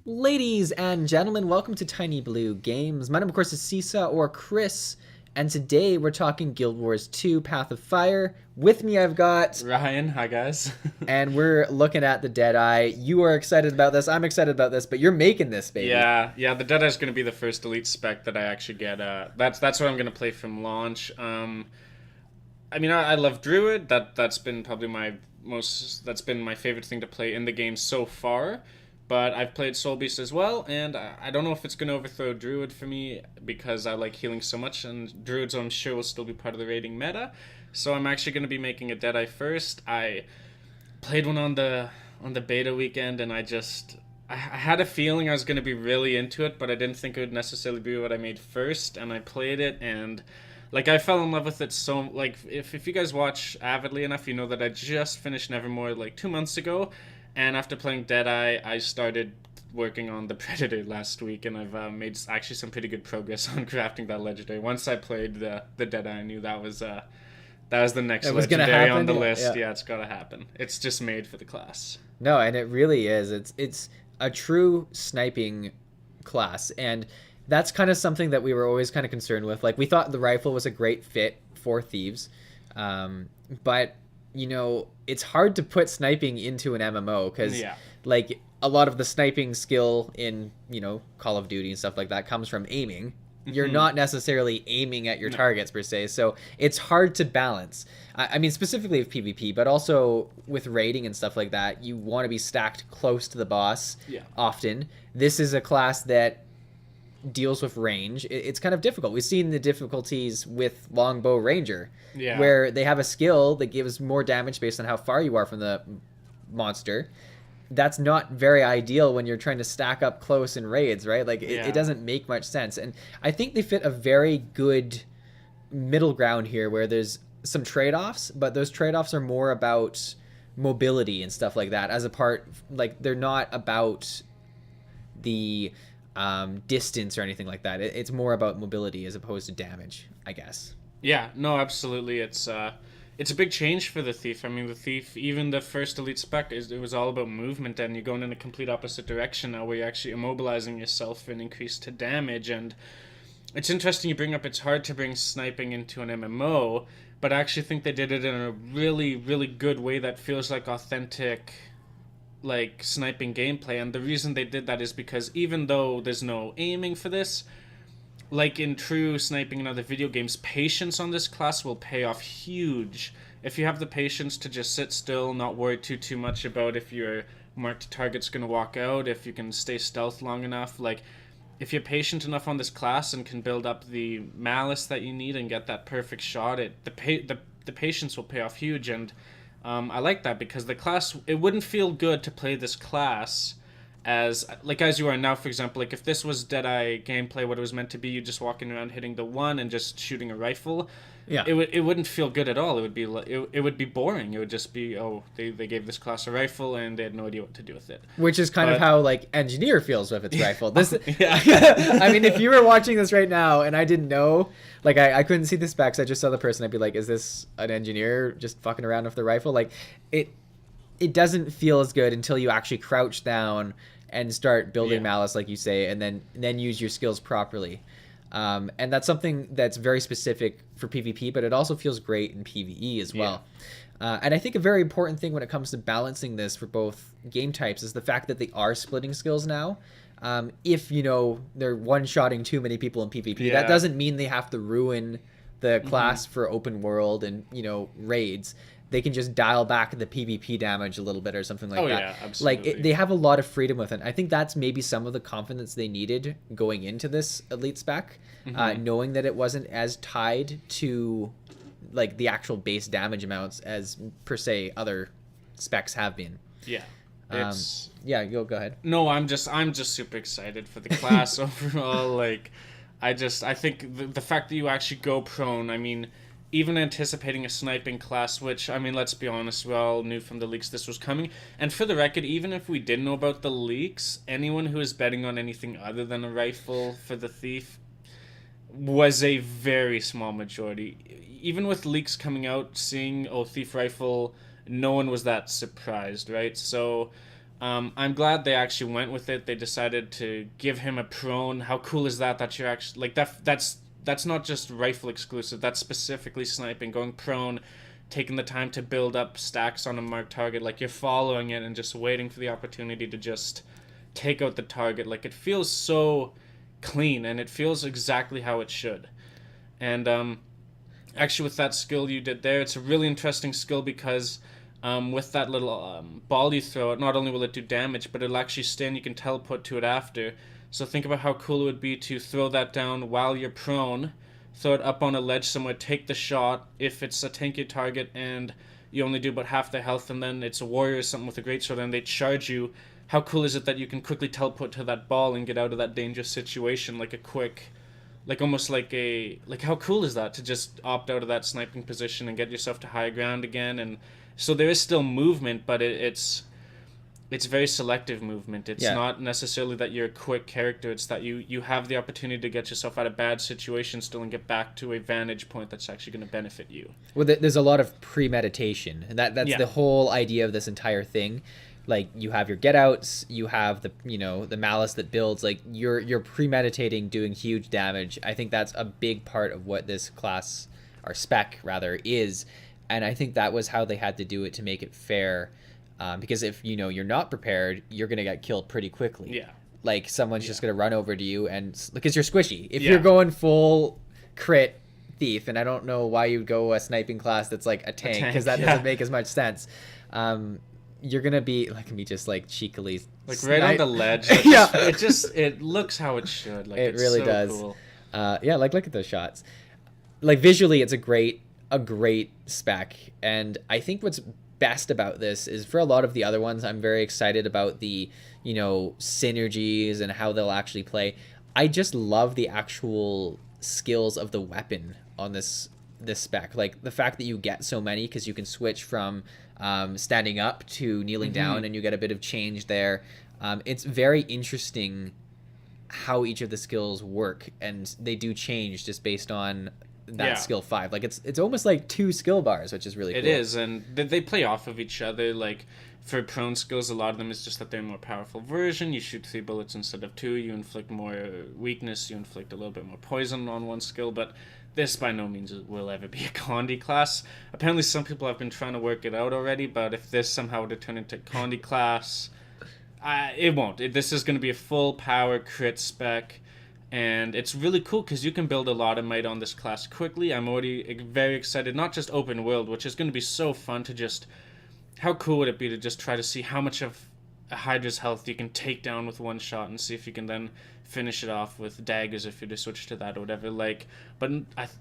Ladies and gentlemen, welcome to Tiny Blue Games. My name, of course, is Sisa or Chris, and today we're talking Guild Wars 2 Path of Fire. With me, I've got Ryan, hi guys. and we're looking at the Deadeye. You are excited about this. I'm excited about this, but you're making this, baby. Yeah, the Deadeye is going to be the first elite spec that I actually get. That's what I'm going to play from launch. I love Druid. That's been probably that's been my favorite thing to play in the game so far. But I've played Soul Beast as well, and I don't know if it's going to overthrow Druid for me because I like healing so much, and Druids I'm sure will still be part of the raiding meta. So I'm actually going to be making a Deadeye first. I played one on the beta weekend, and I had a feeling I was going to be really into it, but I didn't think it would necessarily be what I made first, and I played it, and like I fell in love with it. So like if you guys watch avidly enough, you know that I just finished Nevermore like 2 months ago, and after playing Deadeye, I started working on the Predator last week, and I've made actually some pretty good progress on crafting that legendary. Once I played the Deadeye, I knew that was the next It was gonna legendary happen. on the Yeah, list. yeah. Yeah, it's gotta happen. It's just made for the class. No, and it really is. It's a true sniping class, and that's kind of something that we were always kind of concerned with. Like we thought the rifle was a great fit for thieves, but it's hard to put sniping into an MMO because Yeah. like a lot of the sniping skill in Call of Duty and stuff like that comes from aiming. You're not necessarily aiming at your targets per se, so it's hard to balance. I mean, specifically with PvP, but also with raiding and stuff like that, you want to be stacked close to the boss. Yeah. Often, this is a class that deals with range. It's kind of difficult. We've seen the difficulties with Longbow Ranger, Yeah. where they have a skill that gives more damage based on how far you are from the monster. That's not very ideal when you're trying to stack up close in raids, right? Like Yeah. it doesn't make much sense. And I think they fit a very good middle ground here where there's some trade-offs, but those trade-offs are more about mobility and stuff like that as a part, like they're not about the distance or anything like that. It's more about mobility as opposed to damage, I guess. Yeah, no, absolutely. It's a big change for the thief. I mean, the thief, even the first elite spec, it was all about movement, and you're going in a complete opposite direction now, where you're actually immobilizing yourself for an increase to damage. And it's interesting you bring up it's hard to bring sniping into an MMO, but I actually think they did it in a really, really good way that feels like authentic, like sniping gameplay. And the reason they did that is because even though there's no aiming for this, like in true sniping in other video games, patience on this class will pay off huge. If you have the patience to just sit still, not worry too much about if your marked target's gonna walk out, if you can stay stealth long enough, like if you're patient enough on this class and can build up the malice that you need and get that perfect shot, the patience will pay off huge. And I like that because the class, it wouldn't feel good to play this class as you are now. For example, like if this was Deadeye gameplay, what it was meant to be, you just walking around hitting the one and just shooting a rifle. Yeah. It wouldn't feel good at all. It would be it would be boring. It would just be, oh, they gave this class a rifle and they had no idea what to do with it. Which is kind of how like Engineer feels with its rifle. This, Yeah. I mean, if you were watching this right now and I didn't know, like I couldn't see the specs, I just saw the person, I'd be like, is this an engineer just fucking around with the rifle? Like it doesn't feel as good until you actually crouch down and start building malice, like you say, and then use your skills properly. And that's something that's very specific for PvP, but it also feels great in PvE as well. And I think a very important thing when it comes to balancing this for both game types is the fact that they are splitting skills now. If, they're one-shotting too many people in PvP, that doesn't mean they have to ruin the class for open world and, raids. They can just dial back the PvP damage a little bit or something like that. Yeah, absolutely. Like they have a lot of freedom with it. I think that's maybe some of the confidence they needed going into this elite spec, knowing that it wasn't as tied to like the actual base damage amounts as per se other specs have been. Yeah. Go ahead. No, I'm just super excited for the class overall. Like, I think the fact that you actually go prone, I mean, even anticipating a sniping class, which, I mean, let's be honest, we all knew from the leaks this was coming. And for the record, even if we didn't know about the leaks, anyone who is betting on anything other than a rifle for the thief was a very small majority. Even with leaks coming out, seeing, thief rifle, no one was that surprised, right? So I'm glad they actually went with it. They decided to give him a prone. How cool is that? That you're actually like that. That's not just rifle exclusive. That's specifically sniping, going prone, taking the time to build up stacks on a marked target. Like you're following it and just waiting for the opportunity to just take out the target. Like it feels so clean and it feels exactly how it should. And actually, with that skill you did there, it's a really interesting skill because with that little ball you throw it, not only will it do damage, but it'll actually stay and you can teleport to it after. So think about how cool it would be to throw that down while you're prone, throw it up on a ledge somewhere, take the shot if it's a tanky target and you only do about half the health, and then it's a warrior or something with a greatsword and they charge you. How cool is it that you can quickly teleport to that ball and get out of that dangerous situation like a quick, like almost like a, like how cool is that to just opt out of that sniping position and get yourself to high ground again. And so there is still movement, but it's very selective movement. It's not necessarily that you're a quick character. It's that you have the opportunity to get yourself out of bad situations still and get back to a vantage point that's actually going to benefit you. Well, there's a lot of premeditation, and that's the whole idea of this entire thing. Like you have your get outs, you have the the malice that builds. Like you're premeditating doing huge damage. I think that's a big part of what this class, or spec rather, is, and I think that was how they had to do it to make it fair. Because if you're not prepared, you're gonna get killed pretty quickly. Yeah. Like someone's just gonna run over to you, and because you're squishy. If you're going full crit thief, and I don't know why you'd go a sniping class that's like a tank, because that doesn't make as much sense. You're gonna be just like cheekily like right on the ledge. It looks how it should. Like it really so does. Cool. Like look at those shots. Like visually, it's a great spec, and I think what's best about this is for a lot of the other ones, I'm very excited about the synergies and how they'll actually play. I just love the actual skills of the weapon on this spec, like the fact that you get so many because you can switch from standing up to kneeling down, and you get a bit of change there. It's very interesting how each of the skills work, and they do change just based on that skill 5. Like it's almost like 2 skill bars, which is really cool. It is, and they play off of each other. Like for prone skills, a lot of them is just that they're a more powerful version. You shoot 3 bullets instead of 2. You inflict more weakness. You inflict a little bit more poison on one skill, but this by no means will ever be a Condi class. Apparently some people have been trying to work it out already, but if this somehow were to turn into Condi class, it won't. This is going to be a full power crit spec, and it's really cool because you can build a lot of might on this class quickly. I'm already very excited, not just open world, which is going to be so fun to just... How cool would it be to just try to see how much of a Hydra's health you can take down with one shot and see if you can then finish it off with daggers if you just switch to that or whatever. Like, but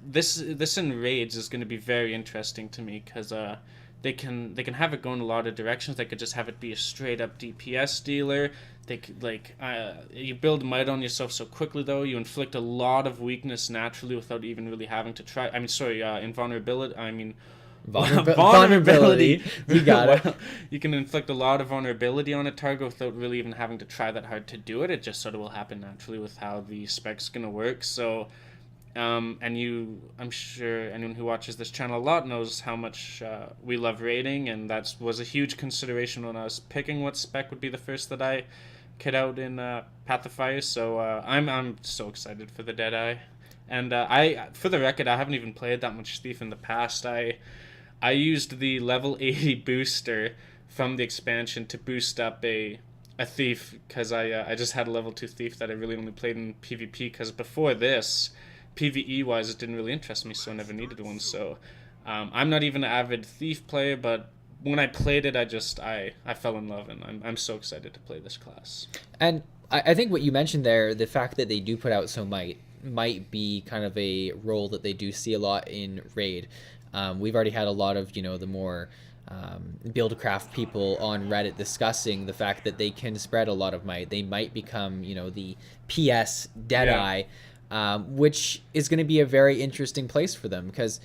this in raids is going to be very interesting to me because they can have it go in a lot of directions. They could just have it be a straight up DPS dealer. They could you build might on yourself so quickly though. You inflict a lot of weakness naturally without even really having to try. Vulnerability. You got it. You can inflict a lot of vulnerability on a target without really even having to try that hard to do it. It just sort of will happen naturally with how the spec's gonna work. So, I'm sure anyone who watches this channel a lot knows how much we love raiding, and that was a huge consideration when I was picking what spec would be the first that I kit out in Path of Fire. So I'm so excited for the Deadeye, and for the record, I haven't even played that much Thief in the past. I used the level 80 booster from the expansion to boost up a Thief because I just had a level 2 Thief that I really only played in PvP because before this, PvE-wise, it didn't really interest me, so I never needed one. So I'm not even an avid Thief player, but when I played it, I fell in love, and I'm so excited to play this class. And I think what you mentioned there, the fact that they do put out so might be kind of a role that they do see a lot in raid. We've already had a lot of the more Buildcraft people on Reddit discussing the fact that they can spread a lot of might. They might become the PS Deadeye, which is going to be a very interesting place for them because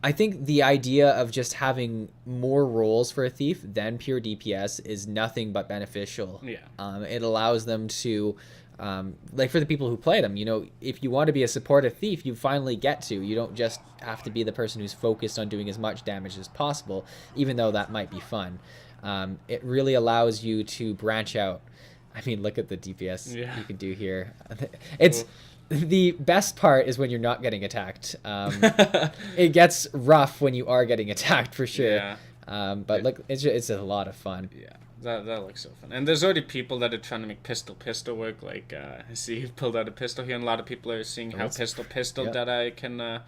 I think the idea of just having more roles for a thief than pure DPS is nothing but beneficial. Yeah. It allows them to, like for the people who play them, you know, if you want to be a supportive thief, you finally get to. You don't just have to be the person who's focused on doing as much damage as possible, even though that might be fun. It really allows you to branch out. I mean, look at the DPS you can do here. It's... The best part is when you're not getting attacked. It gets rough when you are getting attacked for sure. Yeah. But look, it's a lot of fun. Yeah, that looks so fun. And there's already people that are trying to make pistol work. Like I see you pulled out a pistol here, and a lot of people are seeing how pistol yep. Deadeye can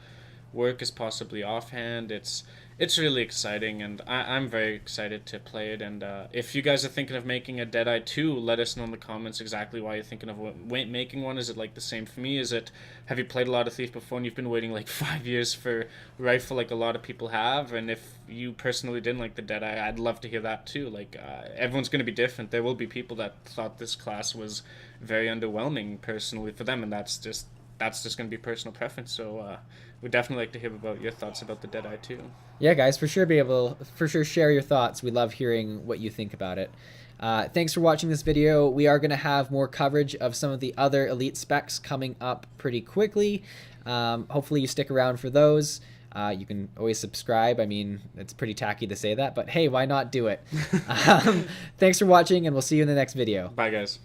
work as possibly offhand. It's really exciting, and I'm very excited to play it. And if you guys are thinking of making a Deadeye 2, let us know in the comments exactly why you're thinking of making one. Is it like the same for me? Have you played a lot of Thief before and you've been waiting like 5 years for Rifle like a lot of people have? And if you personally didn't like the Deadeye, I'd love to hear that too. Like everyone's going to be different. There will be people that thought this class was very underwhelming personally for them, and that's just going to be personal preference. So we'd definitely like to hear about your thoughts about the Deadeye too. Yeah, guys, for sure share your thoughts. We love hearing what you think about it. Thanks for watching this video. We are going to have more coverage of some of the other elite specs coming up pretty quickly. Hopefully you stick around for those. You can always subscribe. I mean, it's pretty tacky to say that, but hey, why not do it? Thanks for watching, and we'll see you in the next video. Bye, guys.